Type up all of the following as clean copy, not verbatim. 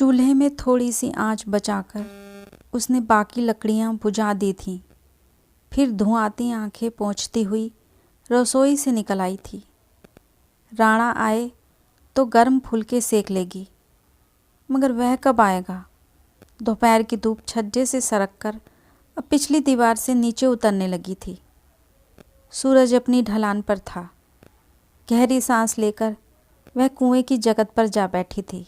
चूल्हे में थोड़ी सी आंच बचाकर उसने बाकी लकड़ियां बुझा दी थीं। फिर धुआंती आंखें पोंछती हुई रसोई से निकल आई थी। राणा आए तो गर्म फुलके सेक लेगी, मगर वह कब आएगा? दोपहर की धूप छज्जे से सरक कर अब पिछली दीवार से नीचे उतरने लगी थी। सूरज अपनी ढलान पर था। गहरी सांस लेकर वह कुएं की जगत पर जा बैठी थी।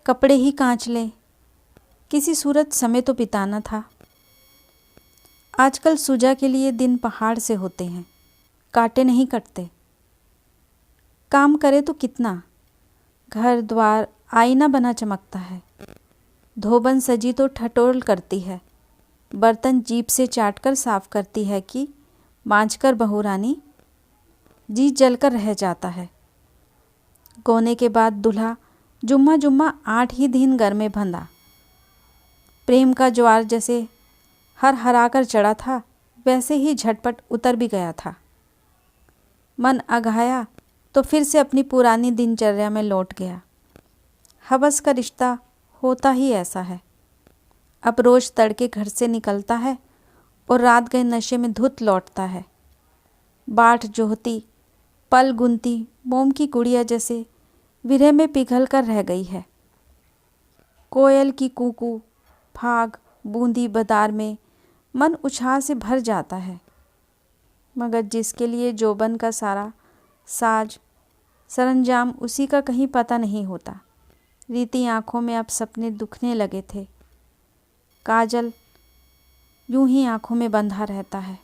कपड़े ही कांच ले, किसी सूरत समय तो बिताना था। आजकल सुजा के लिए दिन पहाड़ से होते हैं, कांटे नहीं कटते। काम करे तो कितना, घर द्वार आईना बना चमकता है। धोबन सजी तो ठटोल करती है, बर्तन जीभ से चाटकर साफ करती है कि मांझकर बहुरानी जी जलकर रह जाता है। गोने के बाद दूल्हा जुम्मा जुम्मा 8 ही दिन घर में बंधा। प्रेम का ज्वार जैसे हर हराकर चढ़ा था, वैसे ही झटपट उतर भी गया था। मन अघाया तो फिर से अपनी पुरानी दिनचर्या में लौट गया। हवस का रिश्ता होता ही ऐसा है। अब रोज तड़के घर से निकलता है और रात गए नशे में धुत लौटता है। बाट जोहती, पल गुनती मोम की गुड़िया जैसे विरह में पिघल कर रह गई है। कोयल की कूकू, फाग, बूंदी बदार में मन उछाल से भर जाता है, मगर जिसके लिए जोबन का सारा साज सरंजाम उसी का कहीं पता नहीं होता। रीति आंखों में अब सपने दुखने लगे थे। काजल यूं ही आंखों में बंधा रहता है।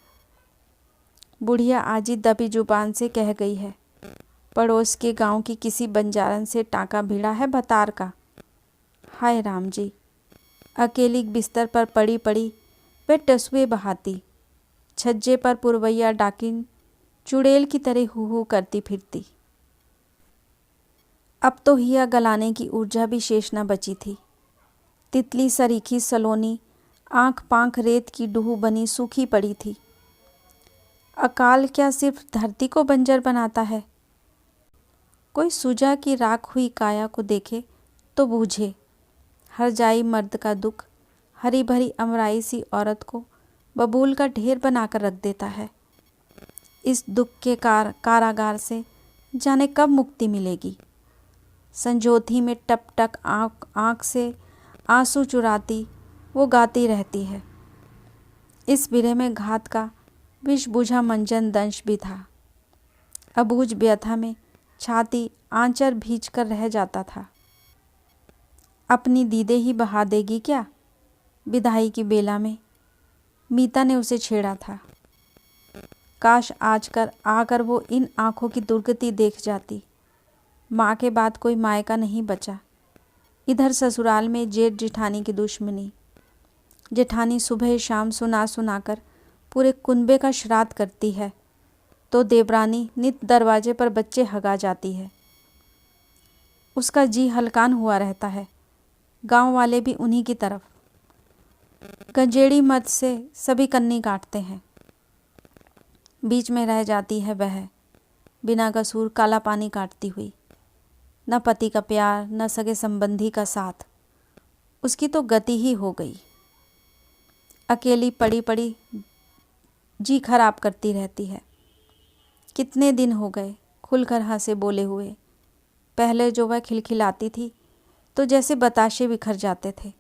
बुढ़िया आजी दबी जुबान से कह गई है, पड़ोस के गांव की किसी बंजारन से टाका भिड़ा है भतार का। हाय राम जी, अकेली बिस्तर पर पड़ी पड़ी वे टसुए बहाती, छज्जे पर पुरवैया डाकिन चुड़ैल की तरह हू हू करती फिरती। अब तो हिया गलाने की ऊर्जा भी शेष न बची थी। तितली सरीखी सलोनी आंख पांख रेत की डूह बनी सूखी पड़ी थी। अकाल क्या सिर्फ धरती को बंजर बनाता है? कोई सुजा की राख हुई काया को देखे तो बूझे। हर जाई मर्द का दुख हरी भरी अमराई सी औरत को बबूल का ढेर बनाकर रख देता है। इस दुख के कारागार से जाने कब मुक्ति मिलेगी। संजोधी में टप टक आँख से आंसू चुराती वो गाती रहती है। इस विरह में घात का विष बुझा मंजन दंश भी था। अबूझ व्यथा में छाती आंचर भींच कर रह जाता था। अपनी दीदे ही बहा देगी क्या? विदाई की बेला में मीता ने उसे छेड़ा था। काश आकर वो इन आंखों की दुर्गति देख जाती। माँ के बाद कोई मायका नहीं बचा। इधर ससुराल में जेठ जेठानी की दुश्मनी। जेठानी सुबह शाम सुना सुनाकर पूरे कुनबे का श्राद्ध करती है, तो देवरानी नित दरवाजे पर बच्चे हगा जाती है। उसका जी हलकान हुआ रहता है। गांव वाले भी उन्हीं की तरफ। गंजेड़ी मत से सभी कन्नी काटते हैं। बीच में रह जाती है वह, बिना कसूर काला पानी काटती हुई। न पति का प्यार, न सगे संबंधी का साथ। उसकी तो गति ही हो गई। अकेली पड़ी पड़ी जी खराब करती रहती है। कितने दिन हो गए खुलकर हंसे बोले हुए। पहले जो वह खिलखिलाती थी तो जैसे बताशे बिखर जाते थे।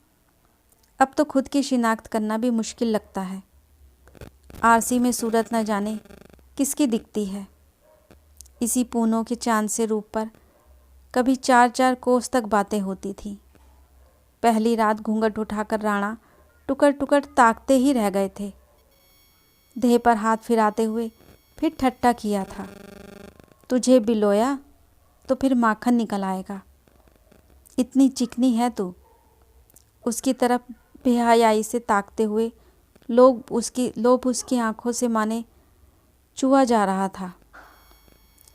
अब तो खुद की शिनाख्त करना भी मुश्किल लगता है। आरसी में सूरत न जाने किसकी दिखती है। इसी पूनों के चांद से रूप पर कभी 4-4 कोस तक बातें होती थीं। पहली रात घूंघट उठाकर राणा टुकर टुकर ताकते ही रह गए थे। देह पर हाथ फिराते हुए फिर ठट्टा किया था, तुझे बिलोया तो फिर माखन निकल आएगा। इतनी चिकनी है तू। उसकी तरफ बेहयाई से ताकते हुए लोभ उसकी आंखों से माने चुआ जा रहा था।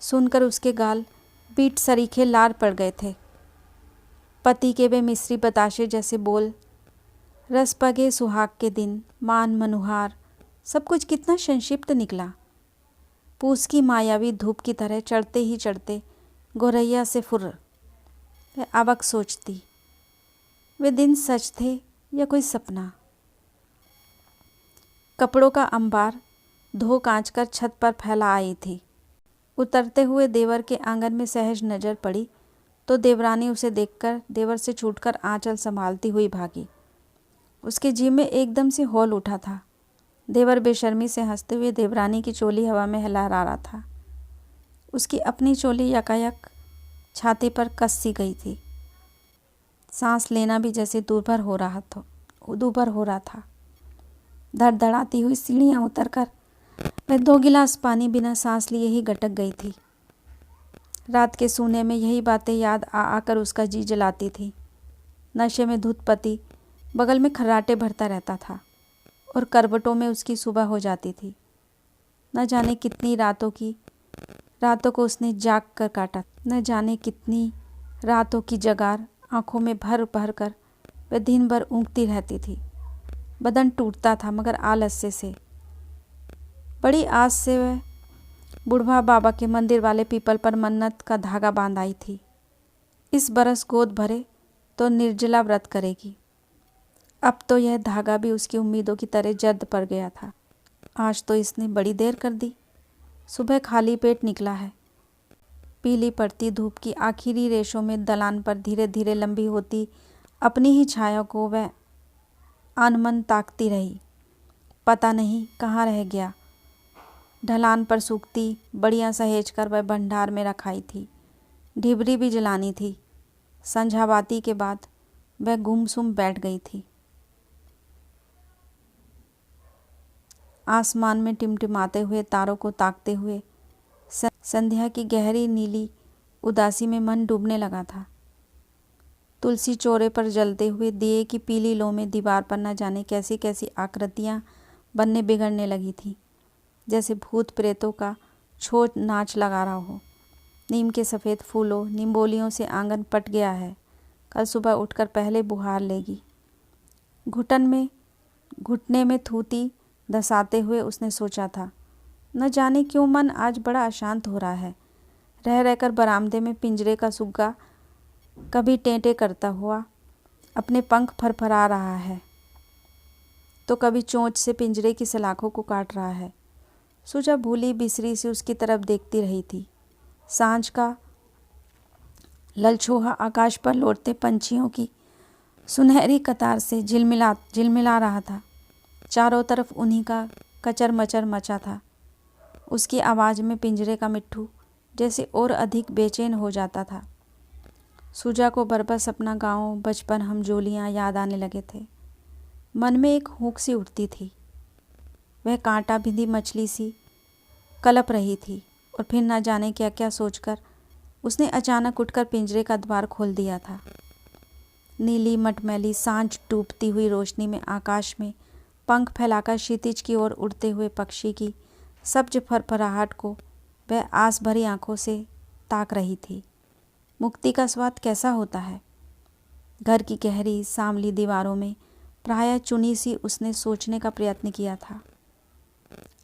सुनकर उसके गाल बीट सरीखे लाल पड़ गए थे। पति के वे मिस्री बताशे जैसे बोल, रस पगे सुहाग के दिन, मान मनुहार, सब कुछ कितना संक्षिप्त निकला। पूस की मायावी धूप की तरह चढ़ते ही चढ़ते गोरैया से फुर्र। वह अबक सोचती, वे दिन सच थे या कोई सपना। कपड़ों का अंबार धो कांच कर छत पर फैला आई थी। उतरते हुए देवर के आंगन में सहज नजर पड़ी तो देवरानी उसे देखकर देवर से छूटकर आंचल संभालती हुई भागी। उसके जी में एकदम से हौल उठा था। देवर बेशर्मी से हंसते हुए देवरानी की चोली हवा में लहरा रहा था। उसकी अपनी चोली यकायक छाती पर कस सी गई थी। सांस लेना भी जैसे दूभर हो रहा था। धड़धड़ाती हुई सीढ़ियाँ उतरकर वह 2 गिलास पानी बिना सांस लिए ही गटक गई थी। रात के सोने में यही बातें याद आ आकर उसका जी जलाती थी। नशे में धुत पति बगल में खर्राटे भरता रहता था और करवटों में उसकी सुबह हो जाती थी। न जाने कितनी रातों को उसने जाग कर काटा। न जाने कितनी रातों की जगार आंखों में भर भर कर वह दिन भर ऊँघती रहती थी। बदन टूटता था मगर आलस्य से। बड़ी आस से वह बुढ़वा बाबा के मंदिर वाले पीपल पर मन्नत का धागा बांध आई थी। इस बरस गोद भरे तो निर्जला व्रत करेगी। अब तो यह धागा भी उसकी उम्मीदों की तरह जर्द पड़ गया था। आज तो इसने बड़ी देर कर दी। सुबह खाली पेट निकला है। पीली पड़ती धूप की आखिरी रेशों में दलान पर धीरे धीरे लंबी होती अपनी ही छाया को वह अनमन ताकती रही। पता नहीं कहाँ रह गया। ढलान पर सूखती बड़ियाँ सहेज कर वह भंडार में रखाई थी। ढिबरी भी जलानी थी। संझाबाती के बाद वह गुमसुम बैठ गई थी। आसमान में टिमटिमाते हुए तारों को ताकते हुए संध्या की गहरी नीली उदासी में मन डूबने लगा था। तुलसी चौरे पर जलते हुए दिए की पीली लो में दीवार पर न जाने कैसी कैसी आकृतियाँ बनने बिगड़ने लगी थी, जैसे भूत प्रेतों का छोट नाच लगा रहा हो। नीम के सफ़ेद फूलों निम्बोलियों से आंगन पट गया है। कल सुबह उठकर पहले बुहार लेगी। घुटने में थूती धसाते हुए उसने सोचा था, न जाने क्यों मन आज बड़ा अशांत हो रहा है। रह रहकर बरामदे में पिंजरे का सुग्गा कभी टेंटे करता हुआ अपने पंख फरफरा रहा है तो कभी चोंच से पिंजरे की सलाखों को काट रहा है। सुजा भूली बिसरी सी उसकी तरफ देखती रही थी। सांझ का ललछोहा आकाश पर लौटते पंछियों की सुनहरी कतार से झिलमिला रहा था। चारों तरफ उन्हीं का कचर मचर मचा था। उसकी आवाज़ में पिंजरे का मिट्ठू जैसे और अधिक बेचैन हो जाता था। सुजा को बरबस अपना गाँव, बचपन, हमजोलियाँ याद आने लगे थे। मन में एक हुक सी उठती थी। वह कांटा बिंधी मछली सी कलप रही थी और फिर न जाने क्या क्या सोचकर उसने अचानक उठकर पिंजरे का द्वार खोल दिया था। नीली मटमैली सांझ डूबती हुई रोशनी में आकाश में पंख फैलाकर क्षितिज की ओर उड़ते हुए पक्षी की सब्ज फरफराहट को वह आस भरी आंखों से ताक रही थी। मुक्ति का स्वाद कैसा होता है? घर की गहरी सांवली दीवारों में प्रायः चुनी सी उसने सोचने का प्रयत्न किया था।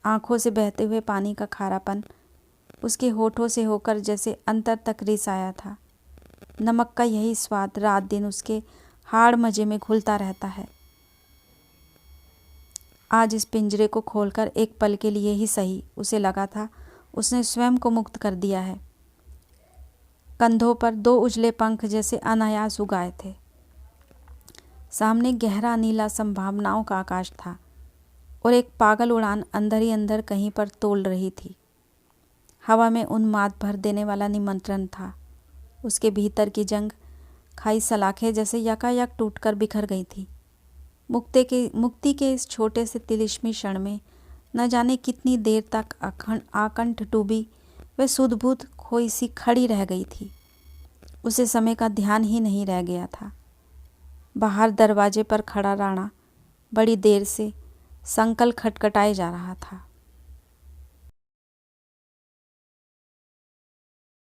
आंखों से बहते हुए पानी का खारापन उसके होठों से होकर जैसे अंतर तक रिस आया था। नमक का यही स्वाद रात दिन उसके हाड़ मजे में घुलता रहता है। आज इस पिंजरे को खोलकर एक पल के लिए ही सही उसे लगा था उसने स्वयं को मुक्त कर दिया है। कंधों पर 2 उजले पंख जैसे अनायास उगाए थे। सामने गहरा नीला संभावनाओं का आकाश था और एक पागल उड़ान अंदर ही अंदर कहीं पर तोल रही थी। हवा में उन्माद भर देने वाला निमंत्रण था। उसके भीतर की जंग खाई सलाखें जैसे यकायक टूटकर बिखर गई थी। मुक्ति के इस छोटे से तिलिस्मी क्षण में न जाने कितनी देर तक आकंठ डूबी वह सुध-बुध खोई सी खड़ी रह गई थी। उसे समय का ध्यान ही नहीं रह गया था। बाहर दरवाजे पर खड़ा राणा बड़ी देर से संकल खटखटाए जा रहा था।